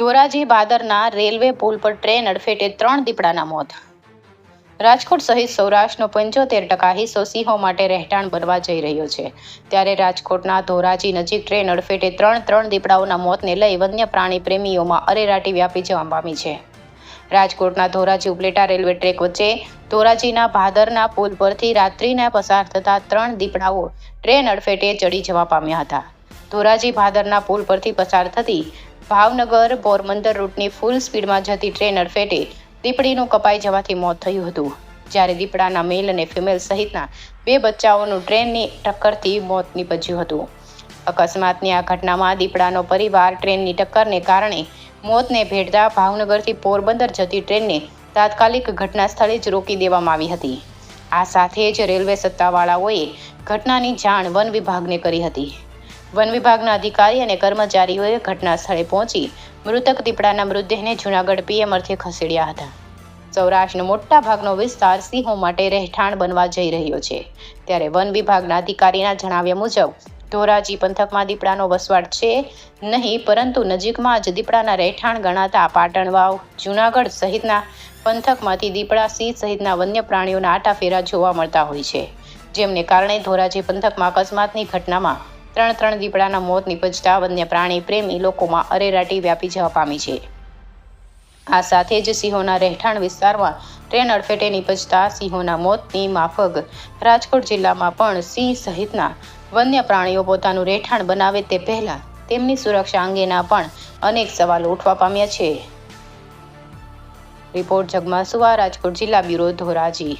Dhoraji ભાદરના railway પુલ પર train અડફેટે 3 દીપડાના મોત. રાજકોટ સહિત સૌરાષ્ટ્રનો 75% હિસ્સો સિંહો માટે રહેઠાણ બનવા જઈ રહ્યો છે. ત્યારે રાજકોટના ધોરાજી નજીક ટ્રેન અડફેટે ત્રણ દીપડાઓના મોતને લઈ વન્ય પ્રાણી પ્રેમીઓમાં અરેરાટી વ્યાપી જવા પામી છે. રાજકોટના ધોરાજી ઉપલેટા રેલવે ટ્રેક વચ્ચે ધોરાજીના ભાદરના પુલ પરથી રાત્રિના પસાર થતા 3 દીપડાઓ ટ્રેન અડફેટે ચડી જવા પામ્યા હતા. ધોરાજી ભાદરના પુલ પરથી પસાર થતી ભાવનગર પોરબંદર રૂટની ફૂલ સ્પીડમાં જતી ટ્રેન અડફેટે દીપડીનું કપાઈ જવાથી મોત થયું હતું. જ્યારે દીપડાના મેલ અને ફિમેલ સહિતના 2 બચ્ચાઓનું ટ્રેનની ટક્કરથી મોત નીપજ્યું હતું. અકસ્માતની આ ઘટનામાં દીપડાનો પરિવાર ટ્રેનની ટક્કરને કારણે મોતને ભેટતા ભાવનગરથી પોરબંદર જતી ટ્રેનને તાત્કાલિક ઘટના સ્થળે જ રોકી દેવામાં આવી હતી. આ સાથે જ રેલવે સત્તાવાળાઓએ ઘટનાની જાણ વન વિભાગને કરી હતી. વન વિભાગના અધિકારી અને કર્મચારીઓએ ઘટના સ્થળે પહોંચી મૃતક દીપડાના મૃતદેહને જૂનાગઢ પીએમ અર્થે ખસેડ્યા હતા. સૌરાષ્ટ્રનો મોટા ભાગનો વિસ્તાર સિંહો માટે રહેઠાણ બનવા જઈ રહ્યો છે. ત્યારે વન વિભાગના અધિકારીના જણાવ્યા મુજબ ધોરાજી પંથકમાં દીપડાનો વસવાટ છે નહીં, પરંતુ નજીકમાં જ દીપડાના રહેઠાણ ગણાતા પાટણ વાવ, જૂનાગઢ સહિતના પંથકમાંથી દીપડા, સિંહ સહિતના વન્ય પ્રાણીઓના આટાફેરા જોવા મળતા હોય છે, જેમને કારણે ધોરાજી પંથકમાં અકસ્માતની ઘટનામાં 3 દીપડાના મોત નીપજતા વન્ય પ્રાણી પ્રેમી લોકોમાં અરેરાટી વ્યાપી જવા પામી છે. આ સાથે જ સિંહોના રહેઠાણ વિસ્તારમાં ટ્રેન અડફેટે નીપજતા સિંહોના મોતની માફક રાજકોટ જિલ્લામાં પણ સિંહ સહિતના વન્ય પ્રાણીઓ પોતાનું રહેઠાણ બનાવે તે પહેલા તેમની સુરક્ષા અંગેના પણ અનેક સવાલો ઉઠવા પામ્યા છે. રિપોર્ટ જગમાસુવા, રાજકોટ જિલ્લા બ્યુરો, ધોરાજી.